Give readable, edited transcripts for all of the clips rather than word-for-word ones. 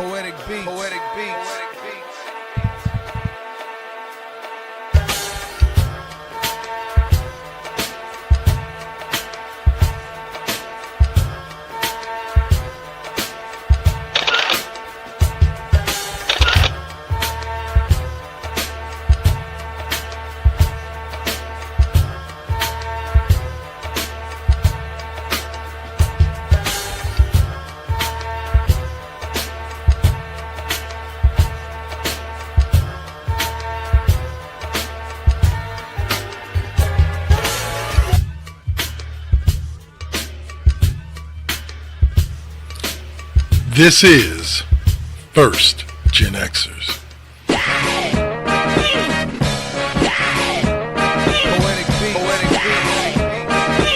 Poetic beats. Poetic beats. This is First GenXers. Poetic beats. Poetic beats.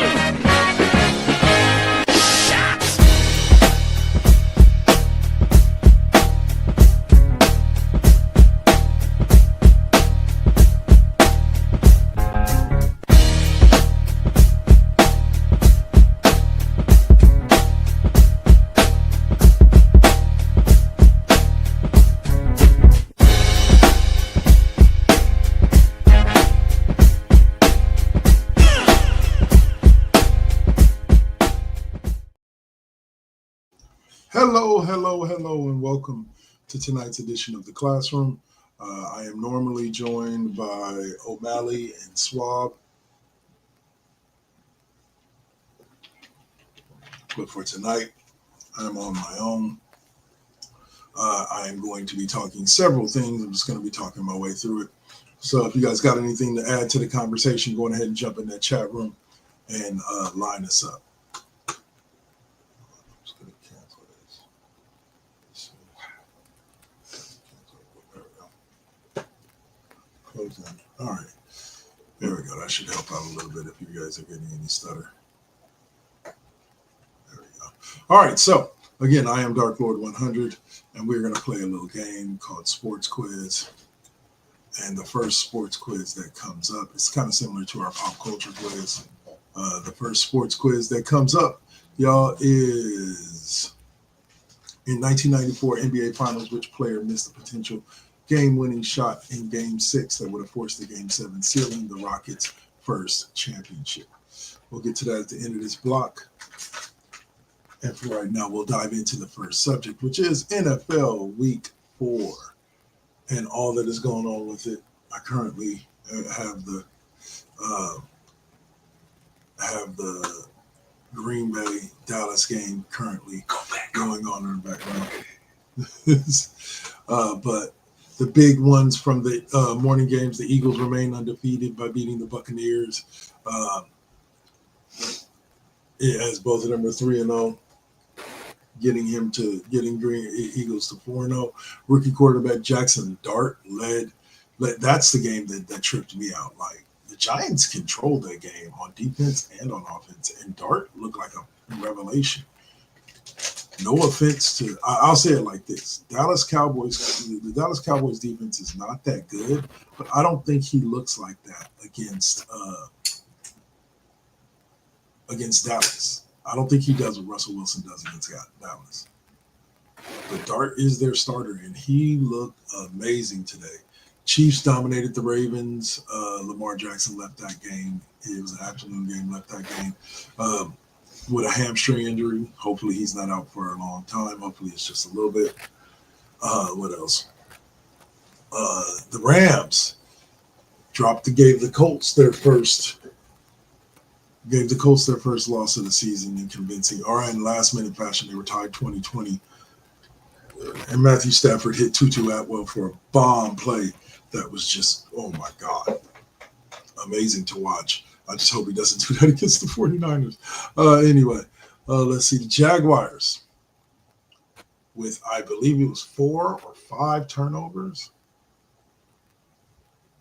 Hello, and welcome to tonight's edition of The Classroom. I am normally joined by O'Malley and Swab, but for tonight, I'm on my own. I am going to be talking several things. I'm just going to be talking my way through it. So if you guys got anything to add to the conversation, go ahead and jump in that chat room and line us up. All right, there we go. That should help out a little bit if you guys are getting any stutter. There we go. All right, so again, I am Dark Lord 100, and we're going to play a little game called Sports Quiz. And the first sports quiz that comes up, it's kind of similar to our pop culture quiz. The first sports quiz that comes up, y'all, is in 1994 NBA Finals, which player missed the potential game-winning shot in Game 6 that would have forced the Game 7, sealing the Rockets' first championship. We'll get to that at the end of this block. And for right now, we'll dive into the first subject, which is NFL Week 4 and all that is going on with it. I currently have the Green Bay Dallas game currently going on in the background. But the big ones from the morning games, the Eagles remain undefeated by beating the Buccaneers. As both of them are 3-0, getting Green Eagles to 4-0. Rookie quarterback Jackson Dart led. That's the game that tripped me out. Like, the Giants controlled that game on defense and on offense, and Dart looked like a revelation. No offense to, I'll say it like this: the Dallas Cowboys defense is not that good, but I don't think he looks like that against Dallas. I don't think he does what Russell Wilson does against Dallas. But Dart is their starter, and he looked amazing today. Chiefs dominated the Ravens. Lamar Jackson left that game. It was an afternoon game, left that game. With a hamstring injury. Hopefully he's not out for a long time. Hopefully it's just a little bit. What else? The Rams gave the Colts their first loss of the season in convincing, or in last-minute fashion. They were tied 20-20. And Matthew Stafford hit Tutu Atwell for a bomb play that was just, oh my God, amazing to watch. I just hope he doesn't do that against the 49ers. Anyway, let's see. The Jaguars, with, I believe it was 4 or 5 turnovers,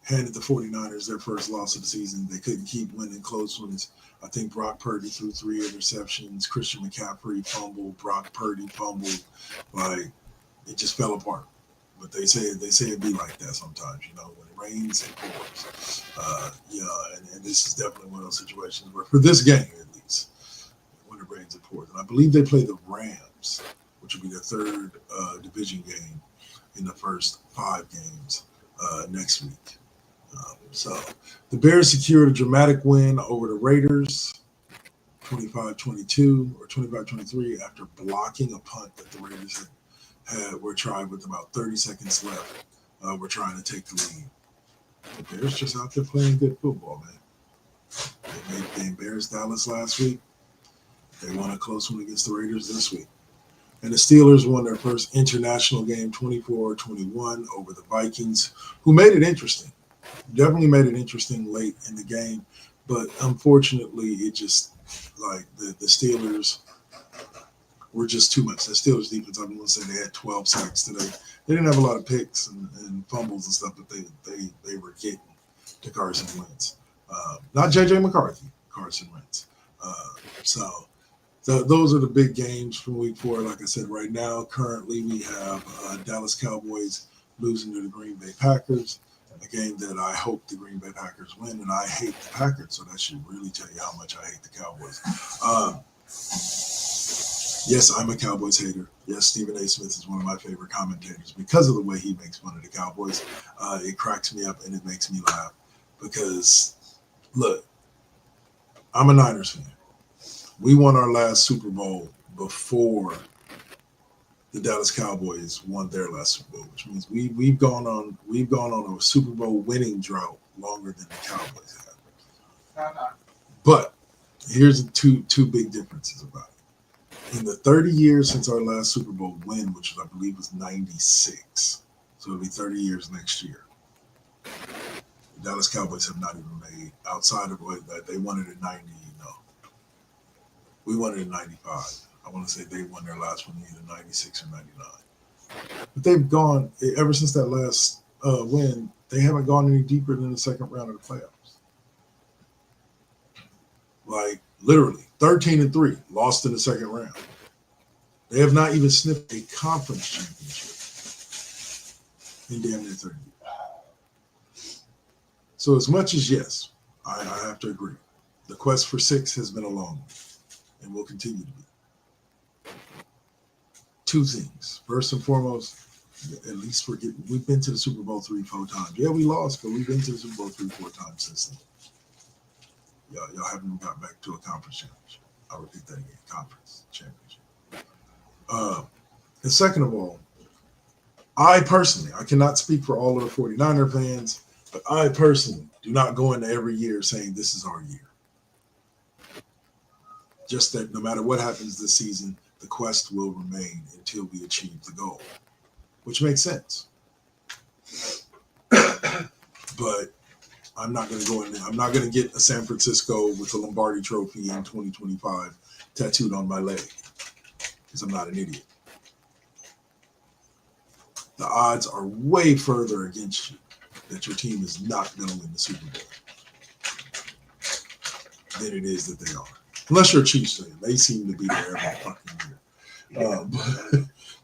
handed the 49ers their first loss of the season. They couldn't keep winning close ones. I think Brock Purdy threw 3 interceptions. Christian McCaffrey fumbled. Brock Purdy fumbled. Like, it just fell apart. But they say it be like that sometimes, you know, when it rains, it pours. And this is definitely one of those situations where, for this game at least, when it rains, it pours. And I believe they play the Rams, which which will be their third division game in the first 5 games next week. So the Bears secured a dramatic win over the Raiders, 25-22 or 25-23, after blocking a punt that the Raiders were tried with about 30 seconds left. We're trying to take the lead. The Bears just out there playing good football, man. They embarrassed Dallas last week. They won a close one against the Raiders this week. And the Steelers won their first international game 24-21 over the Vikings, who made it interesting. Definitely made it interesting late in the game. But unfortunately, it just, like, the Steelers were just too much. The Steelers defense, I'm going to say they had 12 sacks today. They didn't have a lot of picks and fumbles and stuff that they were getting to Carson Wentz. Not J.J. McCarthy, Carson Wentz. So those are the big games from week 4. Like I said, right now, currently we have Dallas Cowboys losing to the Green Bay Packers, a game that I hope the Green Bay Packers win, and I hate the Packers, so that should really tell you how much I hate the Cowboys. Yes, I'm a Cowboys hater. Yes, Stephen A. Smith is one of my favorite commentators because of the way he makes fun of the Cowboys. It cracks me up and it makes me laugh because, look, I'm a Niners fan. We won our last Super Bowl before the Dallas Cowboys won their last Super Bowl, which means we've gone on a Super Bowl winning drought longer than the Cowboys have. But here's two big differences about it. In the 30 years since our last Super Bowl win, which I believe was 96, so it'll be 30 years next year, the Dallas Cowboys have not even made, outside of what they won it in 90, we won it in 95. I want to say they won their last one either 96 or 99. But they've gone, ever since that last win, they haven't gone any deeper than the second round of the playoffs. Like, literally, 13-3, lost in the second round. They have not even sniffed a conference championship in damn near 30 years. So as much as, yes, I have to agree, the quest for 6 has been a long one and will continue to be. 2 things. First and foremost, at least we've been to the Super Bowl 3-4 times. Yeah, we lost, but we've been to the Super Bowl 3-4 times since then. Y'all haven't even got back to a conference championship. I'll repeat that again, conference championship. And second of all, I personally, I cannot speak for all of the 49er fans, but I personally do not go into every year saying this is our year. Just that no matter what happens this season, the quest will remain until we achieve the goal, which makes sense. But I'm not going to go in there. I'm not going to get a San Francisco with the Lombardi Trophy in 2025 tattooed on my leg because I'm not an idiot. The odds are way further against you that your team is not going to win the Super Bowl than it is that they are. Unless you're a Chiefs fan. They seem to be there every fucking year.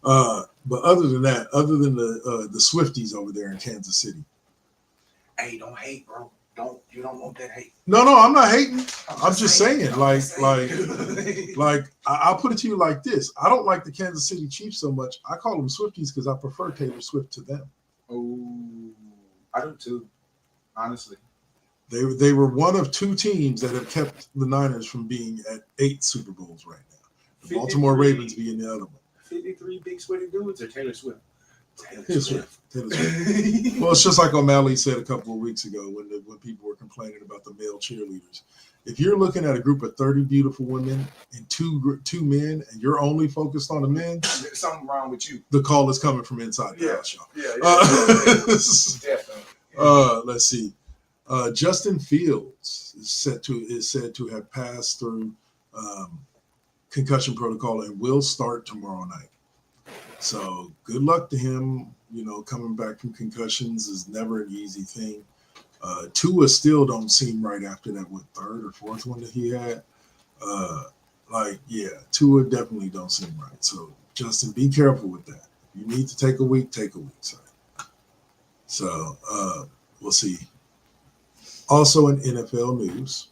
But other than that, other than the Swifties over there in Kansas City. Hey, don't hate, bro. You don't want that hate. No, I'm not hating. I'm just saying, I'll put it to you like this. I don't like the Kansas City Chiefs so much. I call them Swifties because I prefer Taylor Swift to them. Oh, I do too, honestly. They were one of 2 teams that have kept the Niners from being at 8 Super Bowls right now. The Baltimore Ravens being the other one. 53 big sweaty dudes or Taylor Swift? Taylor Swift. Well, it's just like O'Malley said a couple of weeks ago when people were complaining about the male cheerleaders. If you're looking at a group of 30 beautiful women and two men, and you're only focused on the men, there's something wrong with you. The call is coming from inside the house, y'all. Definitely. Let's see. Justin Fields is said to have passed through concussion protocol and will start tomorrow night. So good luck to him. Coming back from concussions is never an easy thing. Tua still don't seem right after that, 3rd or 4th one that he had. Tua definitely don't seem right. So Justin, be careful with that. If you need to take a week, son. So we'll see. Also in NFL news,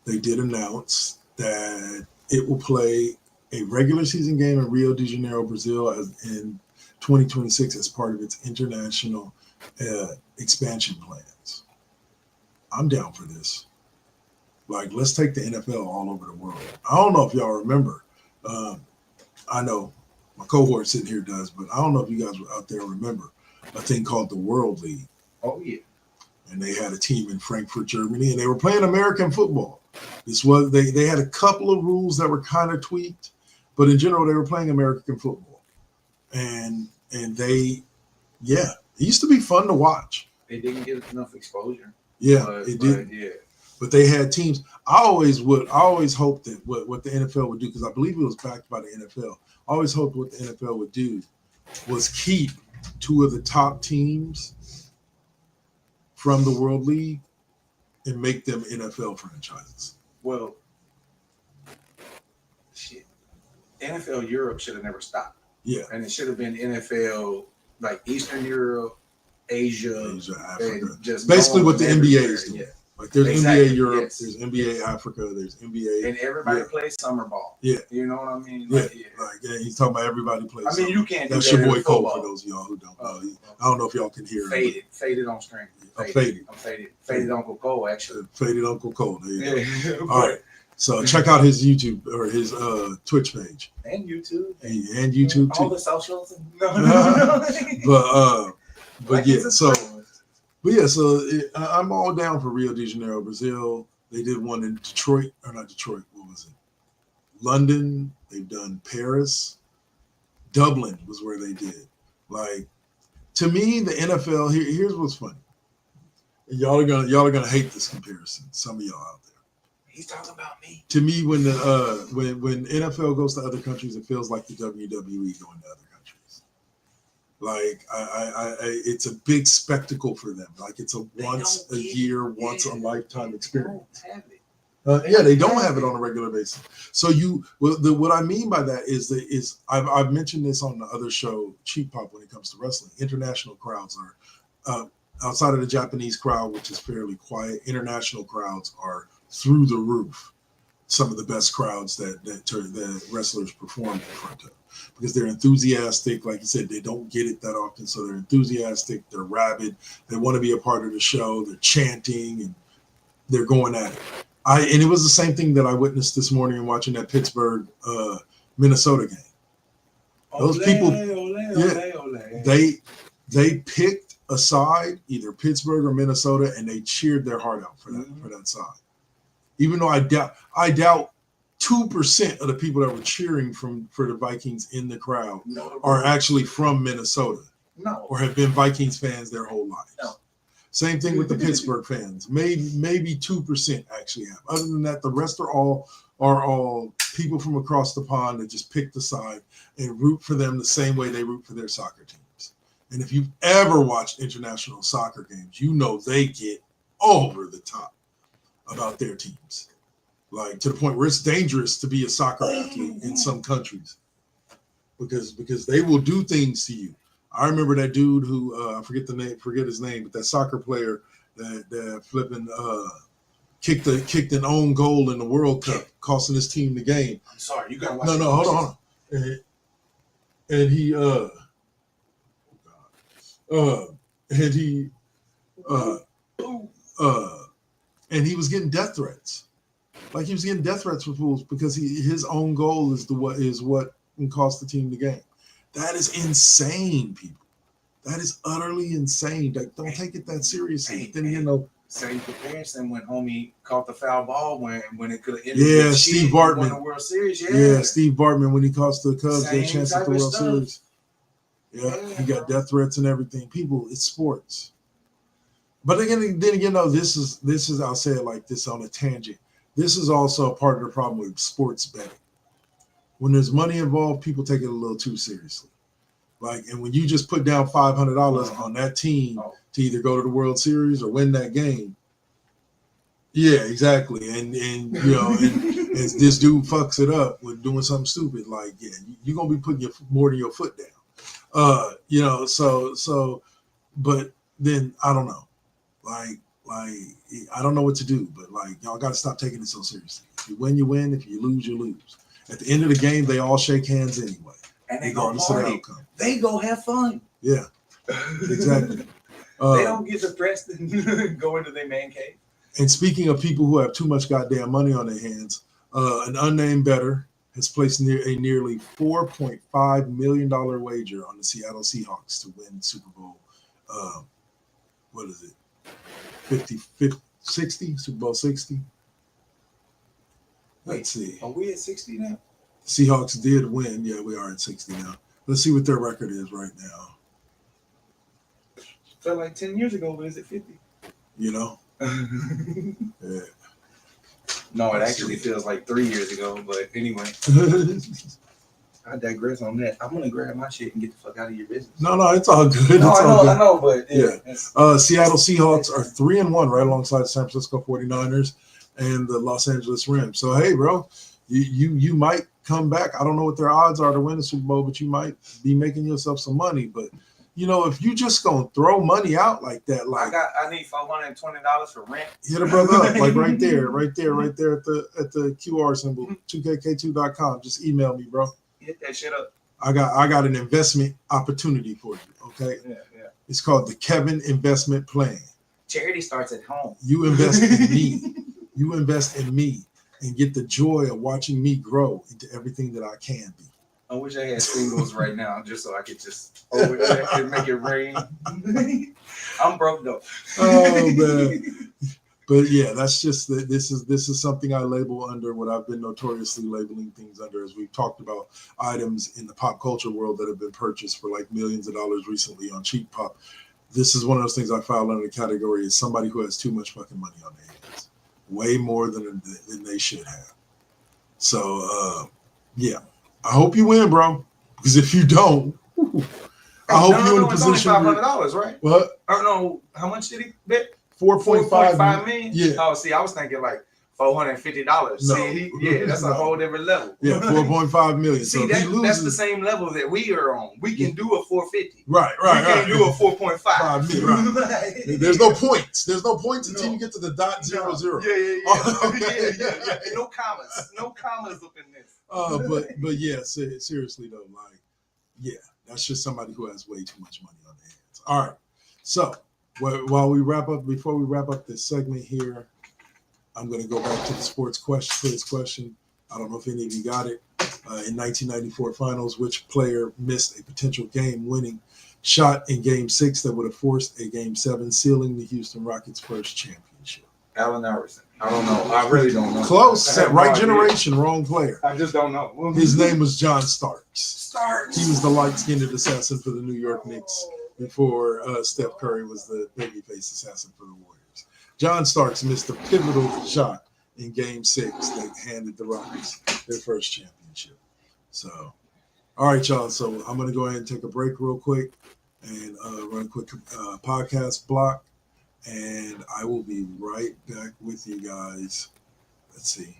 they did announce that it will play a regular season game in Rio de Janeiro, Brazil, in 2026 as part of its international expansion plans. I'm down for this. Like, let's take the NFL all over the world. I don't know if y'all remember. I know my cohort sitting here does, but I don't know if you guys out there remember a thing called the World League. Oh yeah. And they had a team in Frankfurt, Germany, and they were playing American football. This was they had a couple of rules that were kind of tweaked, but in general they were playing American football. And it used to be fun to watch. They didn't get enough exposure. Yeah, it did. Yeah. But they had teams. I always hoped that what the NFL would do, because I believe it was backed by the NFL. I always hoped what the NFL would do was keep two of the top teams from the World League and make them NFL franchises. Well, shit. NFL Europe should have never stopped. Yeah. And it should have been NFL like Eastern Europe, Asia, Africa. Just basically what the NBA is doing. Yeah. Like there's Exactly, NBA Europe, yes. there's NBA Africa, there's NBA. And everybody plays summer ball. Yeah. You know what I mean? He's talking about everybody plays. I mean, you can't do That's that your boy in Cole, football. for those of y'all who don't know. I don't know if y'all can hear him. Faded on string. Faded. I'm faded. Faded Uncle Cole, actually. Faded Uncle Cole. There you go. Yeah. All right. So check out his YouTube or his Twitch page. And YouTube. And YouTube too. All the socials. No. But yeah, so I'm all down for Rio de Janeiro, Brazil. They did one in Detroit, or not Detroit, what was it? London. They've done Paris. Dublin was where they did. Like, to me, the NFL, here's what's funny. And y'all are gonna hate this comparison, some of y'all out there. He's talking about me. To me, when when NFL goes to other countries, it feels like the WWE going to other countries. Like it's a big spectacle for them. Like it's a once a year, once a lifetime experience. They don't have it on a regular basis. So what I mean by that is I've mentioned this on the other show, Cheap Pop, when it comes to wrestling. International crowds are outside of the Japanese crowd, which is fairly quiet. International crowds are through the roof. Some of the best crowds that wrestlers perform in front of, because they're enthusiastic. Like you said, they don't get it that often, so they're enthusiastic. They're rabid. They want to be a part of the show. They're chanting and they're going at it. And it was the same thing that I witnessed this morning in watching that Pittsburgh, Minnesota game. Those people, they picked a side, either Pittsburgh or Minnesota, and they cheered their heart out for that side. Even though I doubt 2% of the people that were cheering for the Vikings in the crowd are actually from Minnesota, or have been Vikings fans their whole lives. No. Same thing with the Pittsburgh fans. Maybe 2% actually have. Other than that, the rest are all people from across the pond that just pick the side and root for them the same way they root for their soccer teams. And if you've ever watched international soccer games, you know they get over the top about their teams, like to the point where it's dangerous to be a soccer athlete in some countries, because they will do things to you. I remember that dude who I forget his name, but that soccer player that flipping kicked an own goal in the World Cup, costing his team the game. I'm sorry, you gotta watch. No, hold on. And he and he was getting death threats. Like he was getting death threats from fools because his own goal is what can cost the team the game. That is insane, people. That is utterly insane. Like, don't take it that seriously. Then same comparison when homie caught the foul ball when it could have ended. Yeah, Steve Bartman won the World Series. Yeah, Steve Bartman when he cost the Cubs their chance at the World stuff. Series. Yeah, he got death threats and everything. People, it's sports. But again, this is I'll say it like this on a tangent. This is also a part of the problem with sports betting. When there's money involved, people take it a little too seriously. Like, and when you just put down $500 on that team to either go to the World Series or win that game, yeah, exactly. And as this dude fucks it up with doing something stupid, like, yeah, you're gonna be putting more than your foot down. So, but then I don't know. Like I don't know what to do, but like y'all got to stop taking it so seriously. If you win, you win. If you lose, you lose. At the end of the game, they all shake hands anyway, And they go regardless of the party. outcome. They go have fun. Yeah, exactly. They don't get depressed and go into their man cave. And speaking of people who have too much goddamn money on their hands, an unnamed bettor has placed a nearly $4.5 million wager on the Seattle Seahawks to win Super Bowl. What is it? 60? Super Bowl 60? Let's see. Are we at 60 now? Seahawks did win. Yeah, we are at 60 now. Let's see what their record is right now. Felt like 10 years ago, but is it 50? You know? Yeah. No, it actually feels like 3 years ago, but anyway. I digress on that. I'm gonna grab my shit and get the fuck out of your business. No, it's all good. No, It's all good. I know, but yeah. Seattle Seahawks are 3-1, right alongside the San Francisco 49ers and the Los Angeles Rams. So hey, bro, you might come back. I don't know what their odds are to win the Super Bowl, but you might be making yourself some money. But you know, if you just gonna throw money out like that, like I need $420 for rent. Hit a brother up, like right there at the QR symbol, 2kk2.com. Just email me, bro. Hit that shit up. I got an investment opportunity for you. Okay. Yeah. It's called the Kevin Investment Plan. Charity starts at home. You invest in me. You invest in me and get the joy of watching me grow into everything that I can be. I wish I had singles right now, just so I could just over there and make it rain. I'm broke though. Oh man. But yeah, that's just this is something I label under what I've been notoriously labeling things under, as we've talked about items in the pop culture world that have been purchased for like millions of dollars recently on Cheap Pop. This is one of those things I file under the category as somebody who has too much fucking money on their hands, way more than they should have. So yeah, I hope you win, bro. Because if you don't, I hope you're in a position. $500, right? What? I don't know how much did he bet. 4.5 million. Yeah. Oh, see, I was thinking like $450. No. See, that's a whole different level. Yeah, 4.5 million. See, so if he loses, that's the same level that we are on. We can do a 450. Right. We can't do a 4.5. Right. There's no points. There's no points until you get to the .00. Yeah. No commas up in this. But yeah, seriously though, like, yeah, that's just somebody who has way too much money on their hands. All right, so before we wrap up this segment here, I'm going to go back to the sports question. I don't know if any of you got it. In 1994 finals, which player missed a potential game-winning shot in Game 6 that would have forced a Game 7, sealing the Houston Rockets' first championship? Allen Iverson. I don't know. I really don't know. Close. Right generation, wrong player. I just don't know. His name was John Starks. He was the light-skinned assassin for the New York Knicks before Steph Curry was the babyface assassin for the Warriors. John Starks missed a pivotal shot in Game 6 that handed the Rockets their first championship. So, all right, y'all. So I'm going to go ahead and take a break real quick and run a quick podcast block. And I will be right back with you guys. Let's see.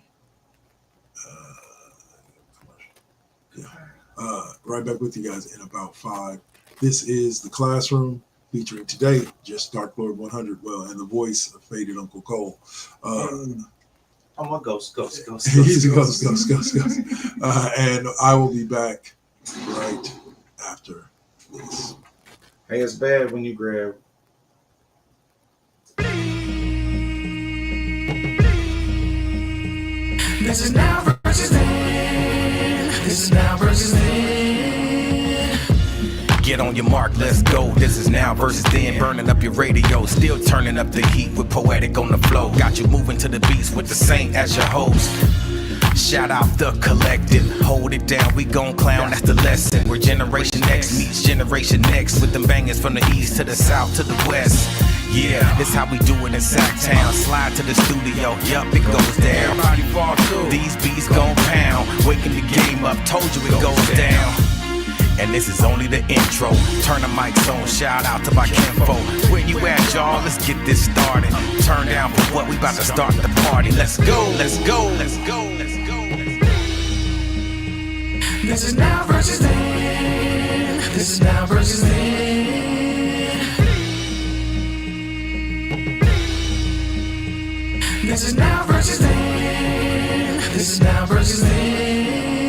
Right back with you guys in about 5. This is The Classroom, featuring today just Dark Lord 100, and the voice of Faded Uncle Cole. I'm a ghost. He's a ghost. And I will be back right after this. Hey, it's bad when you grab. This is now versus then. This is now versus then. Get on your mark, let's go. This is now versus then. Burning up your radio, still turning up the heat with Poetic on the flow. Got you moving to the beats with the Saint as your host. Shout out the collective, hold it down, we gon' clown, that's the lesson. Where Generation X meets Generation Next, with them bangers from the east to the south to the west. Yeah, this how we do it in Sacktown. Slide to the studio, yup, it goes down. Everybody fall through. These beats gon' pound, waking the game up, told you it goes down. And this is only the intro. Turn the mics on, shout out to my kinfolk. Where you at, y'all? Let's get this started. Turn down for what, we about to start the party. Let's go, let's go, let's go, let's go. This is now versus then. This is now versus then. This is now versus then. This is now versus then.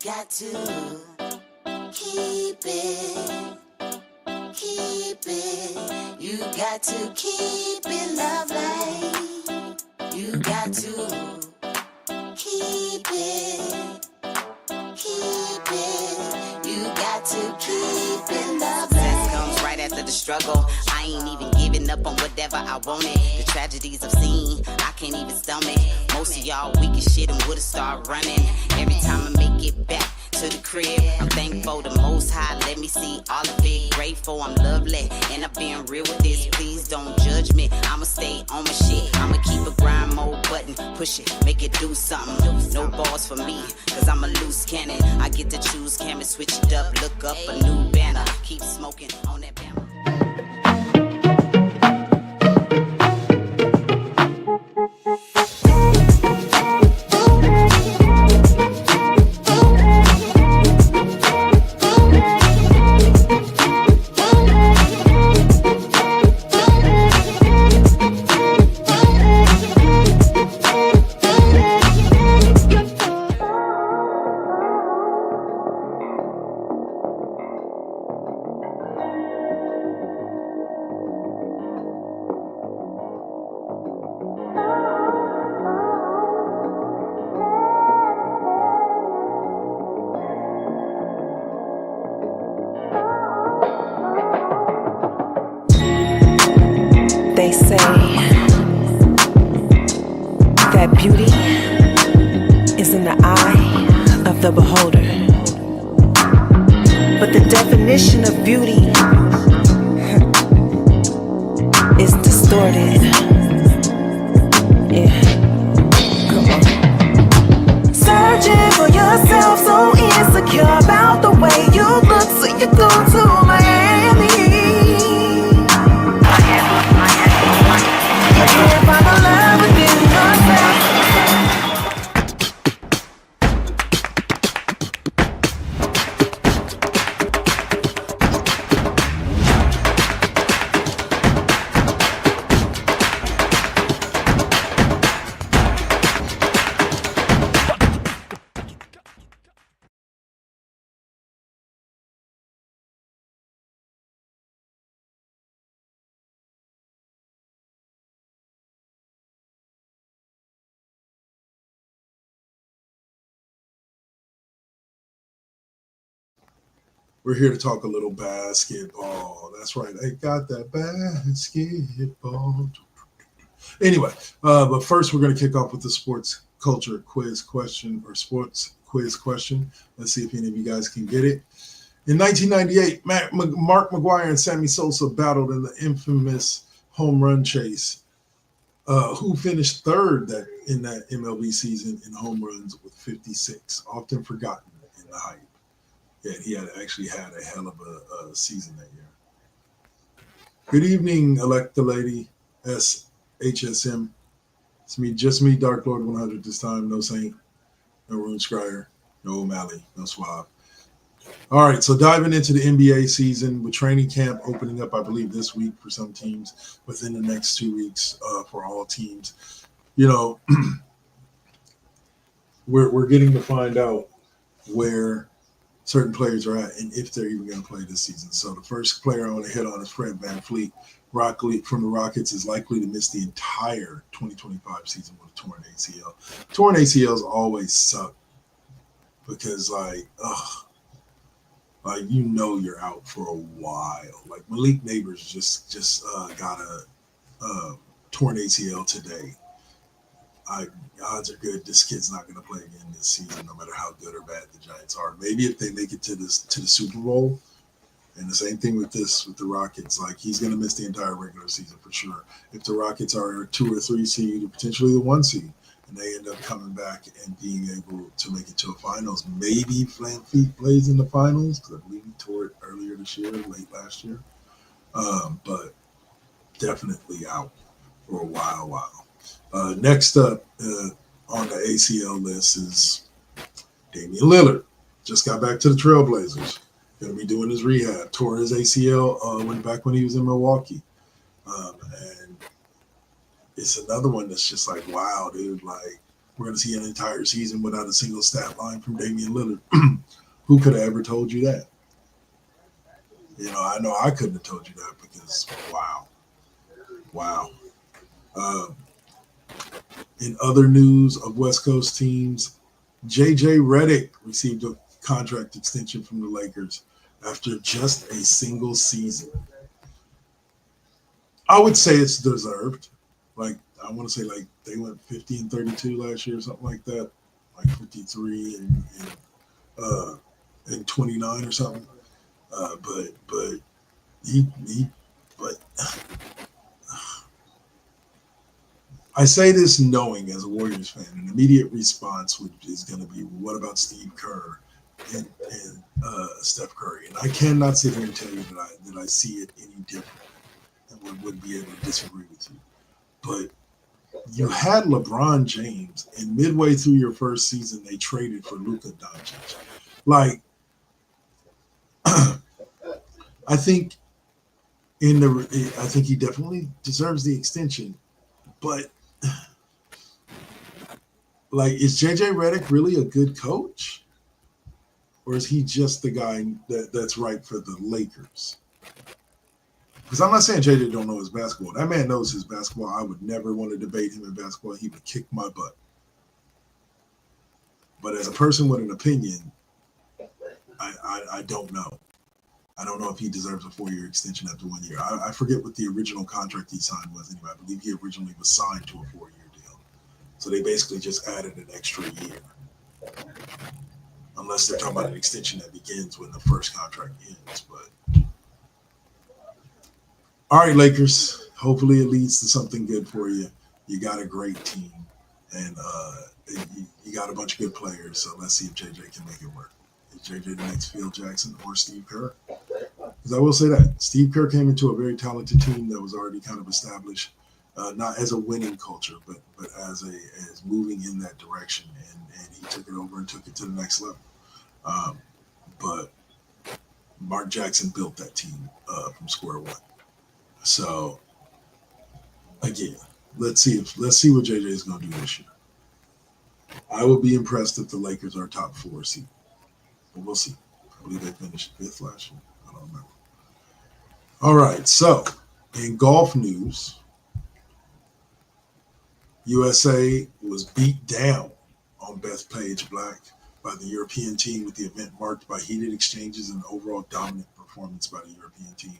Got to keep it, you got to keep it lovely, you got to keep it, you got to keep it lovely. Success comes right after the struggle. I ain't even giving up on whatever I wanted. The tragedies I've seen, I can't even stomach. Most of y'all weak as shit and would've started running. Every time I make it back to the crib, I'm thankful the Most High let me see all of it. Grateful I'm lovely, and I'm being real with this. Please don't judge me, I'ma stay on my shit. I'ma keep a grind mode button, push it, make it do something. No balls for me, cause I'm a loose cannon. I get to choose, camera, switch it up, look up a new banner. Keep smoking on that banner. They say that beauty is in the eye of the beholder. But the definition of beauty is distorted. Yeah, come on. Searching for yourself, so insecure about the way you look, so you go to Miami. You can't find the love within yourself. We're here to talk a little basketball. That's right. I got that basketball. Anyway, but first we're going to kick off with the sports culture quiz question or sports quiz question. Let's see if any of you guys can get it. In 1998, Mark McGwire and Sammy Sosa battled in the infamous home run chase. Who finished third in that MLB season in home runs with 56, often forgotten in the hype. Yeah, he actually had a hell of a season that year. Good evening, Electa Lady SHSM. It's me, just me, Dark Lord 100 this time. No Saint, no Rune Scryer, no O'Malley, no Suave. All right, so diving into the NBA season with training camp opening up, I believe, this week for some teams, within the next 2 weeks for all teams. You know, we're getting to find out where certain players are at and if they're even going to play this season. So the first player I want to hit on is Fred VanVleet. From the Rockets is likely to miss the entire 2025 season with a torn ACL. Torn ACLs always suck because, you're out for a while. Like Malik Neighbors just got a torn ACL today. Odds are good this kid's not going to play again this season, no matter how good or bad the Giants are. Maybe if they make it to the Super Bowl, and the same thing with the Rockets, like he's going to miss the entire regular season for sure. If the Rockets are a 2 or 3 seed, or potentially the 1 seed, and they end up coming back and being able to make it to a finals, maybe VanVleet plays in the finals because I believe he tore it earlier this year, late last year. but definitely out for a while. Next up on the ACL list is Damian Lillard. Just got back to the Trailblazers. Going to be doing his rehab. Tore his ACL when he was in Milwaukee. And it's another one that's just like, wow, dude. Like, we're going to see an entire season without a single stat line from Damian Lillard. Who could have ever told you that? You know I couldn't have told you that because, wow. In other news of West Coast teams, JJ Redick received a contract extension from the Lakers after just a single season. I would say it's deserved. Like, I want to say like they went 50 and 32 last year or something like that, like 53 and 29 or something. But I say this knowing, as a Warriors fan, an immediate response is going to be, what about Steve Kerr and Steph Curry? And I cannot sit here and tell you that I see it any different and would be able to disagree with you. But you had LeBron James, and midway through your first season, they traded for Luka Doncic. Like, I think he definitely deserves the extension, but like, is JJ Redick really a good coach, or is he just the guy that's right for the Lakers? Because I'm not saying JJ don't know his basketball. That man knows his basketball. I would never want to debate him in basketball. He would kick my butt. But as a person with an opinion, I don't know. I don't know if he deserves a 4-year extension after 1 year. I forget what the original contract he signed was anyway. I believe he originally was signed to a 4-year deal. So they basically just added an extra year. Unless they're talking about an extension that begins when the first contract ends. But all right, Lakers. Hopefully it leads to something good for you. You got a great team. And you got a bunch of good players. So let's see if JJ can make it work. Is JJ the next Phil Jackson or Steve Kerr? Because I will say that Steve Kerr came into a very talented team that was already kind of established, not as a winning culture, but as moving in that direction, and he took it over and took it to the next level. But Mark Jackson built that team from square one. So again, let's see what JJ is going to do this year. I will be impressed if the Lakers are top 4 seed, but we'll see. I believe they finished 5th last year. I don't remember. All right, so in golf news, USA was beat down on Bethpage Black by the European team, with the event marked by heated exchanges and overall dominant performance by the European team.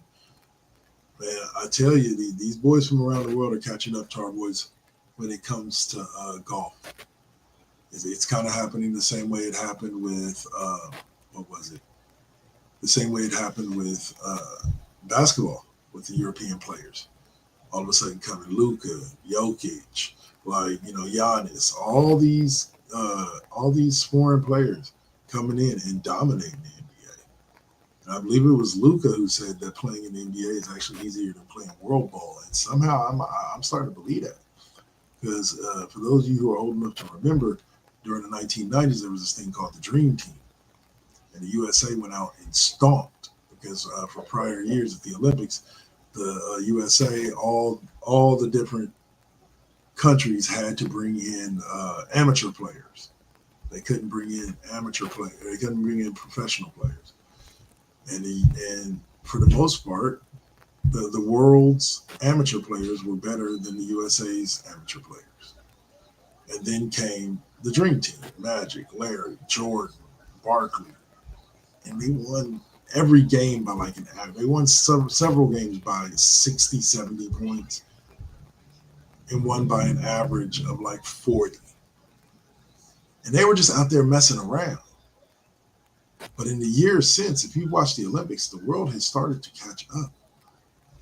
Man, I tell you, these boys from around the world are catching up to our boys when it comes to golf. It's kind of happening the same way it happened with, what was it? The same way it happened with basketball with the European players. All of a sudden coming Luka, Jokic, Giannis, all these foreign players coming in and dominating the NBA. And I believe it was Luka who said that playing in the NBA is actually easier than playing world ball. And somehow I'm starting to believe that. Because for those of you who are old enough to remember, during the 1990s, there was this thing called the Dream Team. And the USA went out and stomped because for prior years at the Olympics, the USA, all the different countries had to bring in amateur players. They couldn't bring in amateur players. They couldn't bring in professional players. And for the most part, the world's amateur players were better than the USA's amateur players. And then came the Dream Team: Magic, Larry, Jordan, Barkley. And they won every game by like an average. They won several games by 60, 70 points and won by an average of like 40. And they were just out there messing around. But in the years since, if you watch the Olympics, the world has started to catch up.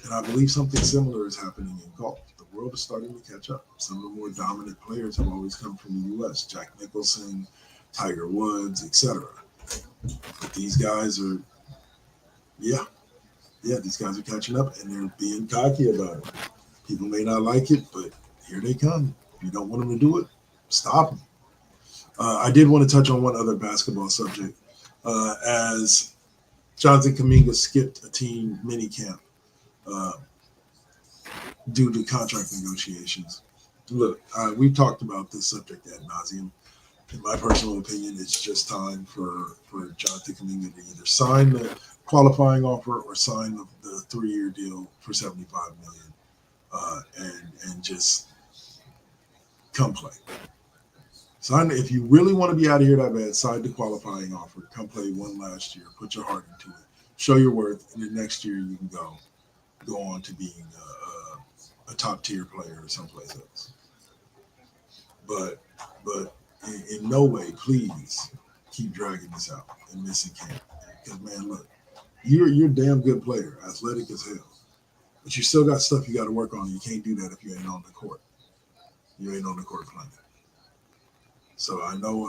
And I believe something similar is happening in golf. The world is starting to catch up. Some of the more dominant players have always come from the U.S. Jack Nicholson, Tiger Woods, etc. But these guys are, yeah, these guys are catching up and they're being cocky about it. People may not like it, but here they come. If you don't want them to do it, stop them. I did want to touch on one other basketball subject. As Jonathan Kuminga skipped a team mini camp due to contract negotiations. Look, we've talked about this subject ad nauseum. In my personal opinion, it's just time for Jonathan Kuminga to either sign the qualifying offer or sign the 3-year deal for $75 million, and just come play. Sign if you really want to be out of here that bad. Sign the qualifying offer. Come play one last year. Put your heart into it. Show your worth, and the next year you can go on to being a top tier player or someplace else. But in no way, please keep dragging this out and missing camp. Because man, look, you're a damn good player, athletic as hell, but you still got stuff you got to work on. You can't do that if you ain't on the court. You ain't on the court playing. So I know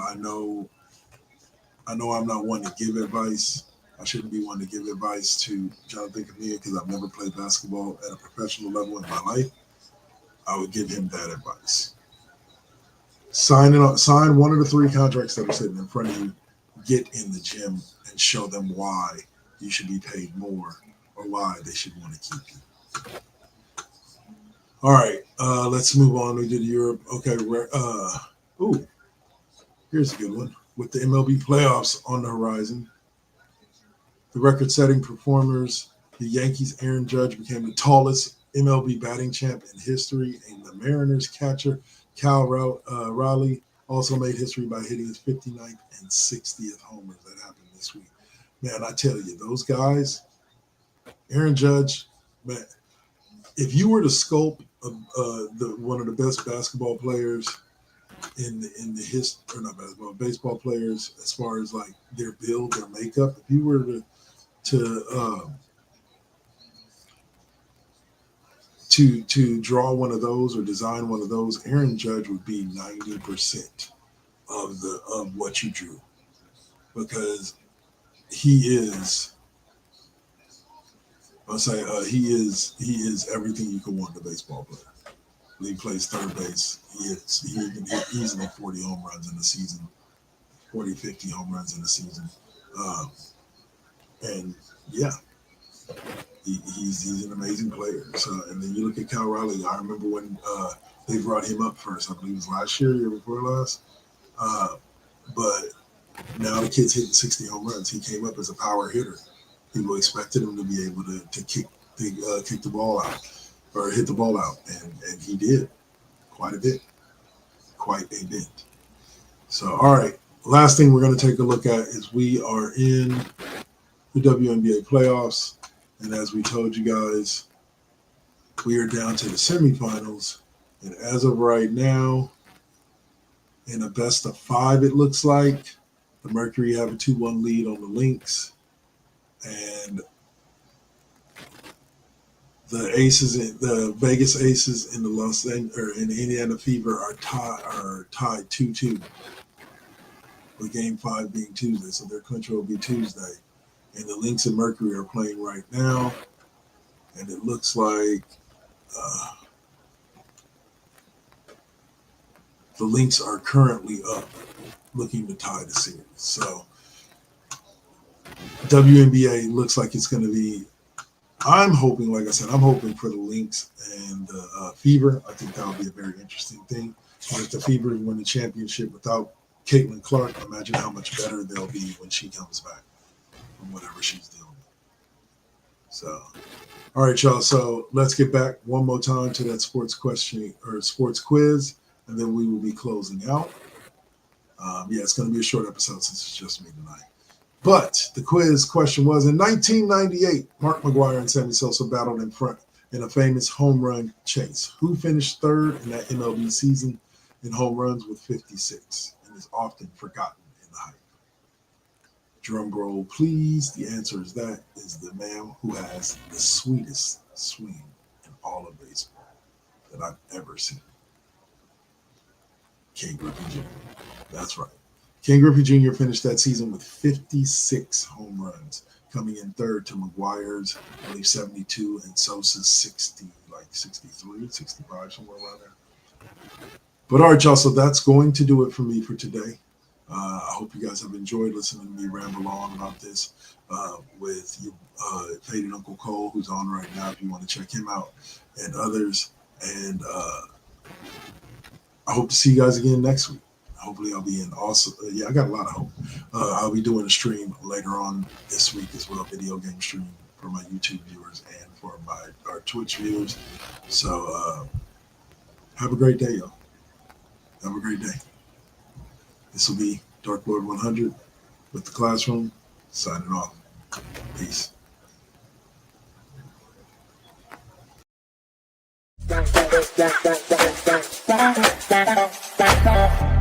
I'm not one to give advice. I shouldn't be one to give advice to Jonathan Kuminga because I've never played basketball at a professional level in my life. I would give him that advice. Sign one of the 3 contracts that are sitting in front of you. Get in the gym and show them why you should be paid more or why they should want to keep you. All right, let's move on. We did Europe. Okay, here's a good one. With the MLB playoffs on the horizon, the record-setting performers, the Yankees' Aaron Judge became the tallest MLB batting champ in history, and the Mariners catcher Cal Raleigh also made history by hitting his 59th and 60th homers. That happened this week. Man, I tell you, those guys, Aaron Judge, man, if you were to sculpt one of the best basketball players in the history, or not basketball, baseball players, as far as like their build, their makeup, if you were to draw one of those or design one of those, Aaron Judge would be 90% of what you drew, because he is. I'll say he is everything you could want in a baseball player. He plays third base. He can hit easily 40 home runs in the season, 40, 50 home runs in the season. And yeah, he's an amazing player. So, and then you look at Cal Raleigh. I remember when they brought him up first. I believe it was last year before last. But now the kid's hitting 60 home runs. He came up as a power hitter. People expected him to be able to kick the ball out or hit the ball out, and he did quite a bit. So, all right, last thing we're going to take a look at is we are in the WNBA playoffs, and as we told you guys, we are down to the semifinals, and as of right now, in a best of 5, it looks like the Mercury have a 2-1 lead on the Lynx. And the Vegas Aces and the Indiana Fever are tied 2-2. With Game 5 being Tuesday, so their clincher will be Tuesday. And the Lynx and Mercury are playing right now, and it looks like the Lynx are currently up, looking to tie the series. So WNBA looks like it's going to be, I'm hoping for the Lynx and the Fever. I think that'll be a very interesting thing. And if the Fever win the championship without Caitlin Clark, imagine how much better they'll be when she comes back from whatever she's dealing with. So, all right, y'all. So let's get back one more time to that sports question or sports quiz, and then we will be closing out. It's going to be a short episode since it's just me tonight. But the quiz question was, in 1998, Mark McGwire and Sammy Sosa battled in front in a famous home run chase. Who finished third in that MLB season in home runs with 56 and is often forgotten in the hype? Drum roll, please. The answer is the man who has the sweetest swing in all of baseball that I've ever seen. Ken Griffey Jr. That's right. Ken Griffey Jr. finished that season with 56 home runs. coming in third to McGuire's, I believe 72, and Sosa's 60, like 63, 65, somewhere around there. But all right, y'all, so that's going to do it for me for today. I hope you guys have enjoyed listening to me ramble on about this with you, Faded Uncle Cole, who's on right now, if you want to check him out, and others. And I hope to see you guys again next week. Hopefully I'll be in awesome. Yeah, I got a lot of hope. I'll be doing a stream later on this week as well, video game stream for my YouTube viewers and for our Twitch viewers. So have a great day, y'all. Have a great day. This will be Dark Lord 100 with the Classroom signing off. Peace. Bye.